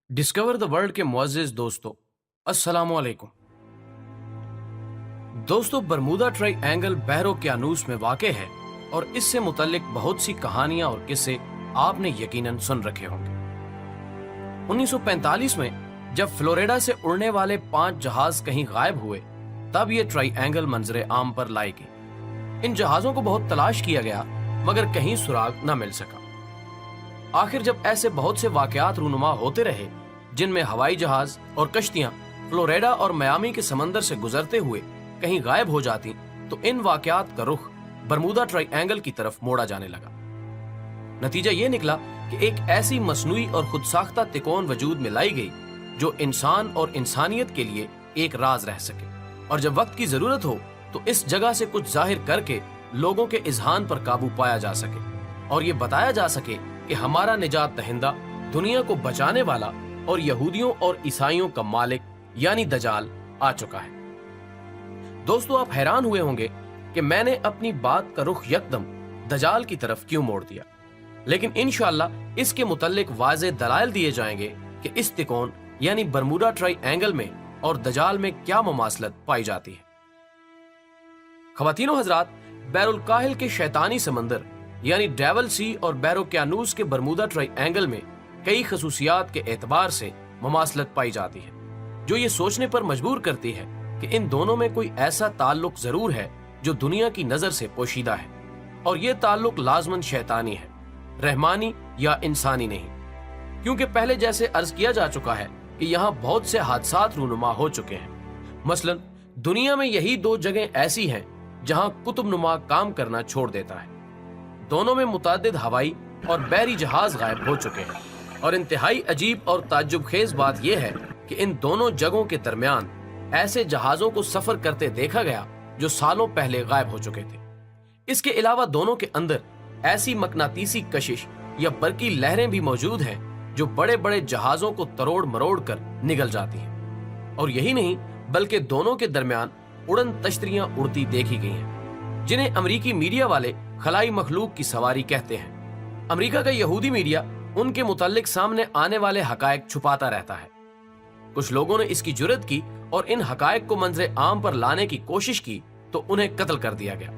Discover the world के मुअज़्ज़िज़ दोस्तों, अस्सलामु अलैकुम। दोस्तों, बरमूदा ट्रायंगल बहर-ओ-क़यानूस में वाक़े है और इससे मुतल्लिक बहुत सी कहानियां और किस्से आपने यकीनन सुन रखे होंगे। 1945 में जब फ्लोरिडा से उड़ने वाले 5 जहाज कहीं गायब हुए, तब ये ट्रायंगल मंजरे आम पर लाई गई। इन जहाजों को बहुत तलाश किया गया मगर कहीं सुराग न मिल सका। आखिर जब ऐसे बहुत से वाकयात रूनुमा होते रहे जिनमें हवाई जहाज और कश्तियां फ्लोरिडा और मियामी के समंदर से गुजरते हुए कहीं गायब हो जाती, तो इन वाकयात का रुख बरमूदा ट्रायंगल की तरफ मोड़ा जाने लगा। नतीजा ये निकला कि एक ऐसी मसनूई और खुदसाख्ता तिकोन वजूद में लाई गई जो इंसान और इंसानियत के लिए एक राज रह सके, और जब वक्त की जरूरत हो तो इस जगह से कुछ जाहिर करके लोगों के इज़हान पर काबू पाया जा सके और ये बताया जा सके कि हमारा निजात दहिंदा, दुनिया को बचाने वाला और यहूदियों और ईसाइयों का मालिक यानी दजाल आ चुका है। दोस्तों, आप हैरान हुए होंगे कि मैंने अपनी बात का रुख यकदम दजाल की तरफ क्यों मोड़ दिया, लेकिन इंशाअल्लाह इसके मुतल्लिक वाज़े दलाइल दिए जाएंगे कि इस तिकोन यानी बरमूडा ट्रायंगल में और दजाल में क्या मुमासलत पाई जाती है। ख़वातीनो हज़रात, बैरुल काहिल के शैतानी समंदर यानी डेवल सी और बहर-ओ-क़यानूस के बरमूदा ट्रायंगल में कई खसूसियात के एतबार से मुमासलत पाई जाती है जो ये सोचने पर मजबूर करती है कि इन दोनों में कोई ऐसा ताल्लुक जरूर है जो दुनिया की नजर से पोशीदा है, और ये ताल्लुक लाजमन शैतानी है, रहमानी या इंसानी नहीं। क्योंकि पहले जैसे अर्ज किया जा चुका है कि यहाँ बहुत से हादसात रूनुमा हो चुके हैं। मसलन दुनिया में यही 2 जगह ऐसी हैं जहाँ कुतुब नुमा काम करना छोड़ देता है। दोनों में मुतअद्दिद हवाई और बहरी जहाज गायब हो चुके हैं, और इंतहाई अजीब और ताज्जुब खेज बात यह है कि इन दोनों जगहों के दरमियान ऐसे जहाजों को सफर करते देखा गया जो सालों पहले गायब हो चुके थे। इसके अलावा दोनों के अंदर ऐसी मकनातीसी कशिश या बरकी लहरें भी मौजूद हैं जो बड़े बड़े जहाजों को तरोड़ मरोड़ कर निगल जाती हैं। और यही नहीं बल्कि दोनों के दरमियान उड़न तश्तरियां उड़ती देखी गई हैं, जिन्हें अमरीकी मीडिया वाले खलाई मखलूक की सवारी कहते हैं। अमरीका का यहूदी मीडिया उनके मुताल्लिक सामने आने वाले हकायक छुपाता रहता है। कुछ लोगों ने इसकी जुर्रत की और इन हकायक को मंजरे आम पर लाने की कोशिश की तो उन्हें कत्ल कर दिया गया।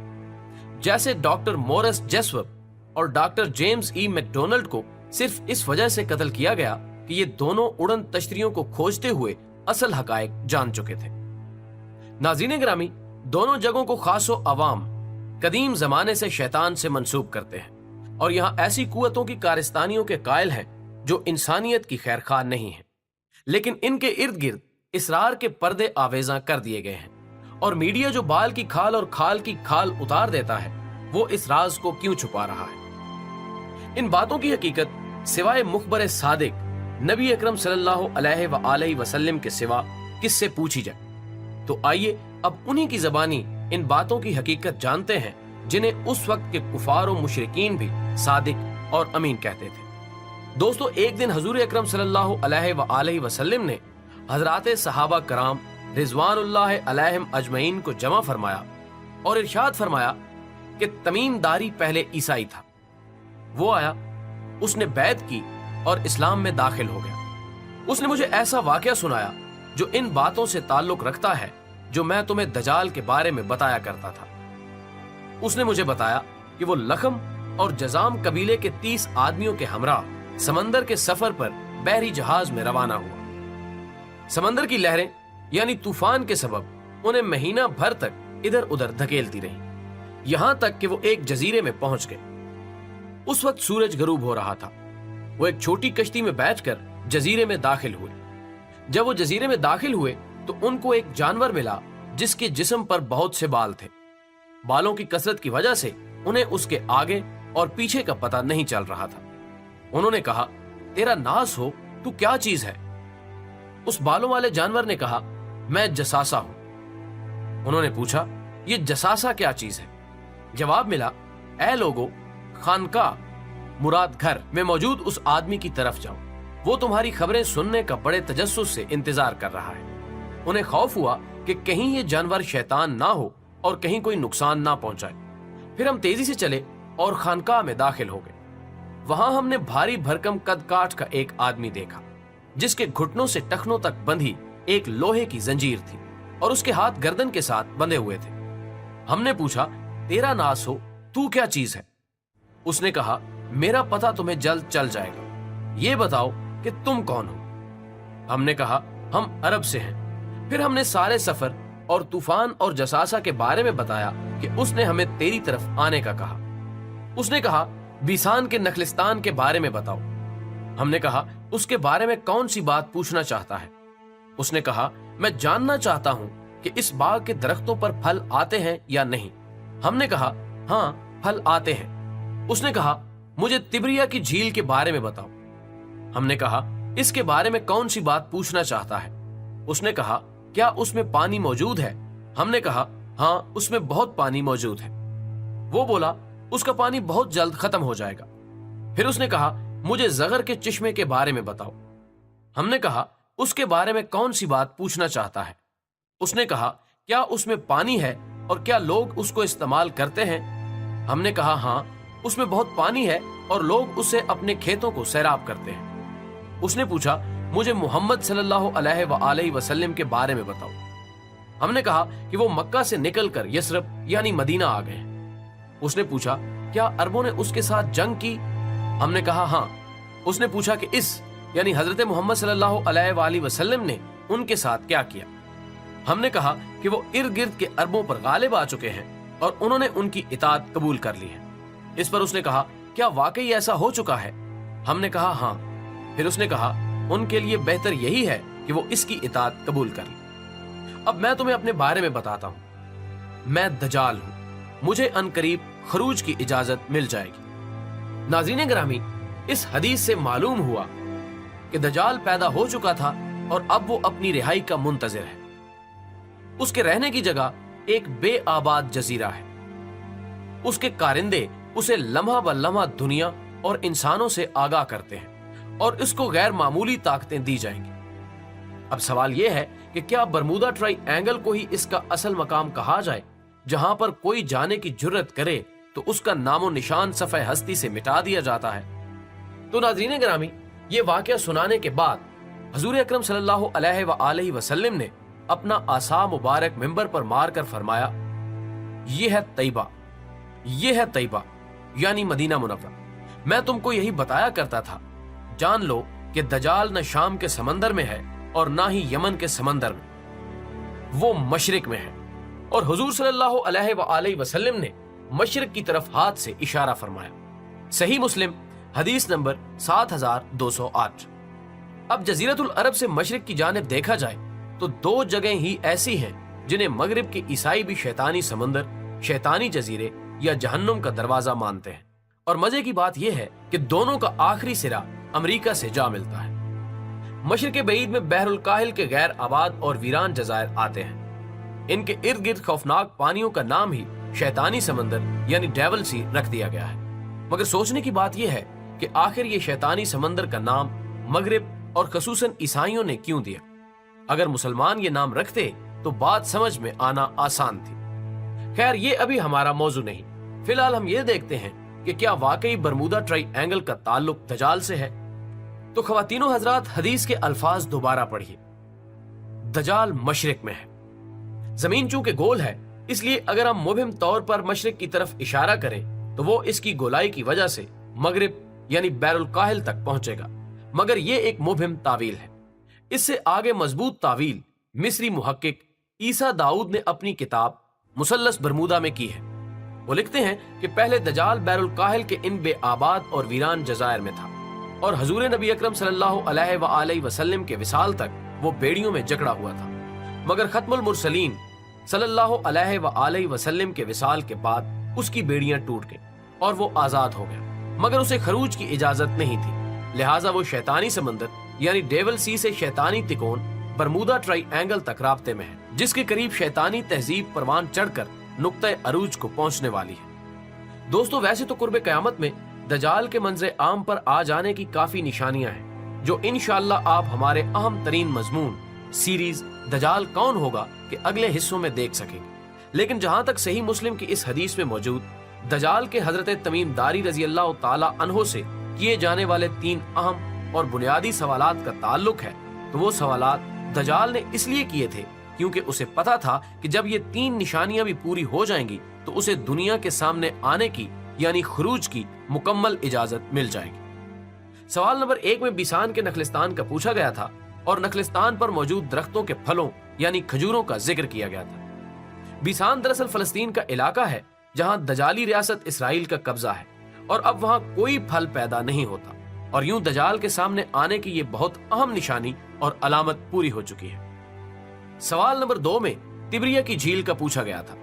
जैसे डॉक्टर मोरिस जेसवर्थ और डॉक्टर जेम्स ई मैकडोनाल्ड को सिर्फ इस वजह से कत्ल किया गया कि ये दोनों उड़न तश्तरियों को खोजते हुए असल हकायक जान चुके थे। नाज़रीन गिरामी, दोनों जगहों को खासो अवाम कदीम जमाने से शैतान से मंसूब करते हैं, और यहाँ ऐसी कुव्वतों की कारस्तानियों के कायल हैं जो इंसानियत की खैरखा नहीं है, लेकिन इनके इर्द गिर्द इसरार के पर्दे आवेजा कर दिए गए हैं। और मीडिया जो बाल की खाल और खाल की खाल उतार देता है, वो इस राज को क्यों छुपा रहा है? इन बातों की हकीकत सिवाय मुखबर सादिक नबी अकरम सल्लल्लाहु अलैहि वसल्लम के सिवा किससे पूछी जाए? तो आइए अब उन्हीं की जबानी इन बातों की हकीकत जानते हैं जिन्हें उस वक्त के कुफार और मुशरिकीन भी सादिक और अमीन कहते थे। दोस्तों, एक दिन हजूर अकरम सल्लल्लाहु अलैहि वसल्लम ने हजरात सहाबा कराम रिजवानुल्लाह अलैहिम अजमईन को जमा फरमाया और इरशाद फरमाया कि तमीम दारी पहले ईसाई था, वो आया, उसने बैत की और इस्लाम में दाखिल हो गया। उसने मुझे ऐसा वाकया सुनाया जो इन बातों से ताल्लुक रखता है जो मैं तुम्हें दजाल के बारे में बताया करता था। उसने मुझे बताया कि वो लखम और जजाम कबीले के 30 आदमियों के हमरा समंदर के सफर पर बहरी जहाज में रवाना हुआ। समंदर की लहरें यानी तूफान के सबब उन्हें महीना भर तक इधर उधर धकेलती रही, यहां तक कि वो एक जजीरे में पहुंच गए। उस वक्त सूरज गरूब हो रहा था। वो एक छोटी कश्ती में बैठकर जजीरे में दाखिल हुए। जब वो जजीरे में दाखिल हुए तो उनको एक जानवर मिला जिसके जिस्म पर बहुत से बाल थे। बालों की कसरत की वजह से उन्हें उसके आगे और पीछे का पता नहीं चल रहा था। उन्होंने कहा, तेरा नास हो, तू क्या चीज है? उस बालों वाले जानवर ने कहा, मैं जसासा हूं। उन्होंने पूछा, ये जसासा क्या चीज है? जवाब मिला, ऐ लोगो, खानका मुराद घर में मौजूद उस आदमी की तरफ जाओ, वो तुम्हारी खबरें सुनने का बड़े तजस्सुस से इंतजार कर रहा है। उन्हें खौफ हुआ कि कहीं ये जानवर शैतान ना हो और कहीं कोई नुकसान ना पहुंचाए। फिर हम तेजी से चले और खानकाह में दाखिल हो गए। वहां हमने भारी भरकम कद काठ का एक आदमी देखा। जिसके घुटनों से टखनों तक बंधी एक लोहे की जंजीर थी और उसके हाथ गर्दन के साथ बंधे हुए थे। हमने पूछा, तेरा नास हो, तू क्या चीज है? उसने कहा, मेरा पता तुम्हें जल्द चल जाएगा, ये बताओ कि तुम कौन हो? हमने कहा, हम अरब से हैं। फिर हमने सारे सफर और तूफान और जसासा के बारे में बताया कि उसने हमें तेरी तरफ आने का कहा। उसने कहा, बीसान के नखलिस्तान के बारे में बताओ। हमने कहा, उसके बारे में कौन सी बात पूछना चाहता है? उसने कहा, मैं जानना चाहता हूं कि इस बाग के दरख्तों पर फल आते हैं या नहीं। हमने कहा, हाँ, फल आते हैं। उसने कहा, मुझे तिब्रिया की झील के बारे में बताओ। हमने कहा, इसके बारे में कौन सी बात पूछना चाहता है? उसने कहा, क्या उसमें पानी मौजूद है? हमने कहा, हाँ, उसमें बहुत पानी मौजूद है। वो बोला, उसका पानी बहुत जल्द खत्म हो जाएगा। फिर उसने कहा, मुझे ज़गर के चिश्मे के बारे में बताओ। हमने कहा, उसके बारे में कौन सी बात पूछना चाहता है? उसने कहा, क्या उसमें पानी है और क्या लोग उसको इस्तेमाल करते हैं? हमने कहा, हाँ, उसमें बहुत पानी है और लोग उससे अपने खेतों को सैराब करते हैं। उसने पूछा, मुझे मोहम्मद सल्लल्लाहु अलैहि वसल्लम के बारे में बताओ। हमने कहा कि वो मक्का से निकलकर यसरब यानी मदीना आ गए। उसने पूछा, क्या अरबों ने उसके साथ जंग की? हमने कहा, हाँ। उसने पूछा कि इस यानी हजरत मोहम्मद सल्लल्लाहु अलैहि वसल्लम ने उनके साथ क्या किया? हमने कहा कि वो इर्द गिर्द के अरबों पर गालिब आ चुके हैं और उन्होंने उनकी इताअत कबूल कर ली है। इस पर उसने कहा, क्या वाकई ऐसा हो चुका है? हमने कहा, हाँ। फिर उसने कहा, उनके लिए बेहतर यही है कि वो इसकी इताअत कबूल कर ले। अब मैं तुम्हें अपने बारे में बताता हूं। मैं दजाल हूं, मुझे अनकरीब खरूज की इजाजत मिल जाएगी। नाज़रीन गिरामी, इस हदीस से मालूम हुआ कि दजाल पैदा हो चुका था और अब वो अपनी रिहाई का मुंतजिर है। उसके रहने की जगह एक बेआबाद जजीरा है। उसके कारिंदे उसे लम्हा ब लम्हा दुनिया और इंसानों से आगाह करते हैं और इसको गैर मामूली ताकतें दी जाएंगी। अब सवाल यह है कि क्या बरमूदा ट्रायंगल को ही इसका असल मकाम कहा जाए, जहां पर कोई जाने की जुर्रत करे तो उसका नामो निशान सफ़े हस्ती से मिटा दिया जाता है। तो नाज़रीन गिरामी, ये वाक़या सुनाने के बाद हजूर अकरम सल्लल्लाहु अलैहि वसल्लम ने अपना आसा मुबारक मिंबर पर मार कर फरमाया, ये है तैबा, ये है तैबा यानी मदीना मुनव्वरा। मैं तुमको यही बताया करता था, जान लो कि दजाल न शाम के समंदर में है और ना ही यमन के समंदर में, वो मशरिक में है। और हुजूर सल्लल्लाहु अलैहि वसल्लम ने मशरिक की तरफ हाथ से इशारा फरमाया। सही मुस्लिम हदीस नंबर 7208। अब जजीरतुल अरब से मशरिक की जानिब देखा जाए तो दो जगह ही ऐसी हैं जिन्हें मगरिब के ईसाई भी शैतानी समंदर, शैतानी जजीरे या जहन्नुम का दरवाजा मानते हैं। और मजे की बात यह है कि दोनों का आखिरी सिरा अमेरिका से जा मिलता है। मशरिक बईद में बहरुल काहिल के गैर आबाद और वीरान जजायर आते हैं। इनके इर्द गिर्द खौफनाक पानियों का नाम ही शैतानी समंदर यानी डेविल सी रख दिया गया है। मगर सोचने की बात यह है कि आखिर ये शैतानी समंदर का नाम मगरिब और खसूसन ईसाइयों ने क्यों दिया? अगर मुसलमान ये नाम रखते तो बात समझ में आना आसान थी। खैर, ये अभी हमारा मौजू नहीं। फिलहाल हम ये देखते हैं कि क्या वाकई बरमूदा ट्रायंगल का ताल्लुक दजाल से है। तो ख्वातीनो हजरात, हदीस के अल्फाज दोबारा पढ़िए। दजाल मशरिक में है। जमीन चूंकि गोल है, इसलिए अगर हम मुबहिम तौर पर मशरिक की तरफ इशारा करें तो वो इसकी गोलाई की वजह से मगरिब यानी बैरुल काहिल तक पहुंचेगा। मगर ये एक मुबहिम तावील है। इससे आगे मजबूत तावील मिस्री मुहक्किक ईसा दाऊद ने अपनी किताब मुसल्लस बरमूदा में की है। वो लिखते हैं कि पहले दजाल बैरुल काहिल के इन बेआबाद और वीरान जजायर में था और हजूर नबी अकरम सल्लल्लाहु अलैहि वसल्लम के विसाल तक वो बेड़ियों में जकड़ा हुआ था। मगर खत्मुल मुरसलीन सल्लल्लाहु अलैहि वसल्लम के विसाल के बाद उसकी बेड़ियां टूट गईं और वो आजाद हो गया। मगर उसे खरूज की इजाजत नहीं थी, लिहाजा वो शैतानी समंदर यानी डेविल सी से शैतानी तिकोन बरमूदा ट्रायंगल तक राब्ते में है, जिसके करीब शैतानी तहजीब परवान चढ़कर नुक्ते अरूज को पहुंचने वाली है। दोस्तों, वैसे तो कुर्बे क़यामत में दजाल के मंजरे आम पर आ जाने की काफी निशानियां हैं, जो इंशाअल्लाह आप हमारे अहम तरीन मजमून सीरीज दजाल कौन होगा के अगले हिस्सों में देख सकेंगे। लेकिन जहां तक सही मुस्लिम की इस हदीस में मौजूद दजाल के हजरत तमीम दारी रजी अल्लाह ताला अन्हो से किए जाने वाले 3 अहम اور بنیادی سوالات کا تعلق ہے تو وہ سوالات دجال نے اس لیے کیے تھے کیونکہ اسے پتا تھا کہ جب یہ 3 نشانیاں بھی پوری ہو جائیں گی تو اسے دنیا کے سامنے آنے کی یعنی خروج کی مکمل اجازت مل جائے گی۔ سوال نمبر 1 میں بیسان کے نخلستان کا پوچھا گیا تھا اور نخلستان پر موجود درختوں کے پھلوں یعنی کھجوروں کا ذکر کیا گیا تھا۔ بیسان دراصل فلسطین کا علاقہ ہے جہاں دجالی ریاست اسرائیل کا قبضہ ہے اور اب وہاں کوئی پھل پیدا نہیں ہوتا، اور یوں دجال کے سامنے آنے کی یہ بہت اہم نشانی اور علامت پوری ہو چکی ہے۔ سوال نمبر 2 میں تبریہ کی جھیل کا پوچھا گیا تھا۔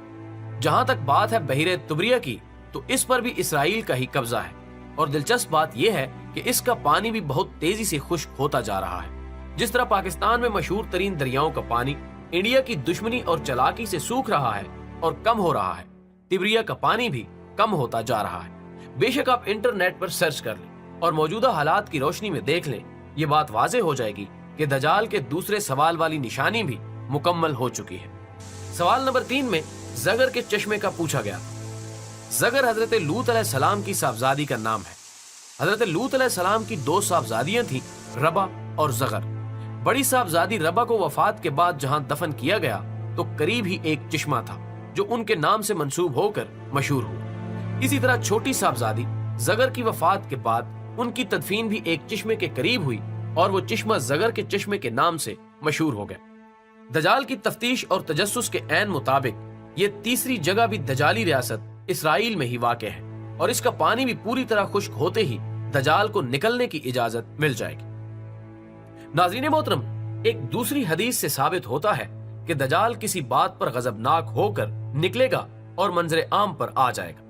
جہاں تک بات ہے بحیرہ تبریہ کی تو اس پر بھی اسرائیل کا ہی قبضہ ہے، اور دلچسپ بات یہ ہے کہ اس کا پانی بھی بہت تیزی سے خشک ہوتا جا رہا ہے۔ جس طرح پاکستان میں مشہور ترین دریاؤں کا پانی انڈیا کی دشمنی اور چلاکی سے سوکھ رہا ہے اور کم ہو رہا ہے، تبریہ کا پانی بھی کم ہوتا جا رہا ہے۔ بے شک آپ انٹرنیٹ پر سرچ کر لیں اور موجودہ حالات کی روشنی میں دیکھ لیں، یہ بات واضح ہو جائے گی کہ دجال کے دوسرے سوال والی نشانی بھی مکمل ہو چکی ہے۔ سوال نمبر 3 میں زگر کے چشمے کا پوچھا گیا۔ زگر حضرت لوط علیہ السلام کی صاحبزادی کا نام ہے۔ حضرت لوط علیہ السلام کی 2 صاحبزادیاں تھیں، ربا اور زگر۔ بڑی صاحبزادی ربا کو وفات کے بعد جہاں دفن کیا گیا تو قریب ہی ایک چشمہ تھا جو ان کے نام سے منسوب ہو کر مشہور ہوا۔ اسی طرح چھوٹی صاحبزادی زگر کی وفات کے بعد ان کی تدفین بھی ایک چشمے کے قریب ہوئی اور وہ چشمہ زگر کے چشمے کے نام سے مشہور ہو گیا۔ دجال کی تفتیش اور تجسس کے عین مطابق یہ تیسری جگہ بھی دجالی ریاست اسرائیل میں ہی واقع ہے، اور اس کا پانی بھی پوری طرح خشک ہوتے ہی دجال کو نکلنے کی اجازت مل جائے گی۔ ناظرین محترم، ایک دوسری حدیث سے ثابت ہوتا ہے کہ دجال کسی بات پر غضبناک ہو کر نکلے گا اور منظر عام پر آ جائے گا۔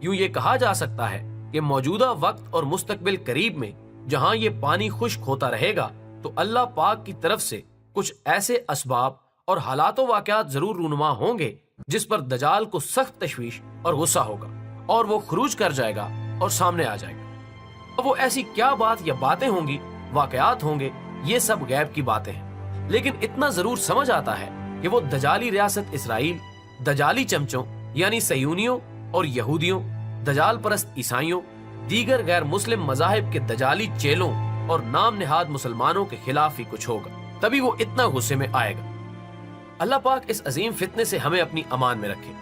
یوں یہ کہا جا سکتا ہے کہ موجودہ وقت اور مستقبل قریب میں جہاں یہ پانی خشک ہوتا رہے گا تو اللہ پاک کی طرف سے کچھ ایسے اسباب اور حالات و واقعات ضرور رونما ہوں گے جس پر دجال کو سخت تشویش اور غصہ ہوگا اور وہ خروج کر جائے گا اور سامنے آ جائے گا۔ اب وہ ایسی کیا بات یا باتیں ہوں گی، واقعات ہوں گے، یہ سب غیب کی باتیں ہیں، لیکن اتنا ضرور سمجھ آتا ہے کہ وہ دجالی ریاست اسرائیل دجالی چمچوں یعنی صہیونیوں اور یہودیوں، دجال پرست عیسائیوں، دیگر غیر مسلم مذاہب کے دجالی چیلوں اور نام نہاد مسلمانوں کے خلاف ہی کچھ ہوگا، تبھی وہ اتنا غصے میں آئے گا۔ اللہ پاک اس عظیم فتنے سے ہمیں اپنی امان میں رکھے۔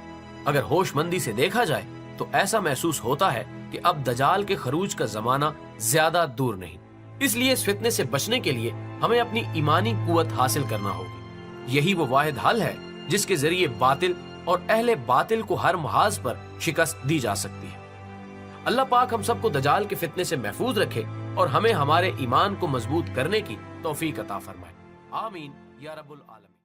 اگر ہوش مندی سے دیکھا جائے تو ایسا محسوس ہوتا ہے کہ اب دجال کے خروج کا زمانہ زیادہ دور نہیں۔ اس لیے اس فتنے سے بچنے کے لیے ہمیں اپنی ایمانی قوت حاصل کرنا ہوگی۔ یہی وہ واحد حل ہے جس کے ذریعے باطل اور اہل باطل کو ہر محاذ پر شکست دی جا سکتی ہے۔ اللہ پاک ہم سب کو دجال کے فتنے سے محفوظ رکھے اور ہمیں ہمارے ایمان کو مضبوط کرنے کی توفیق عطا فرمائے۔ آمین یا رب العالمین۔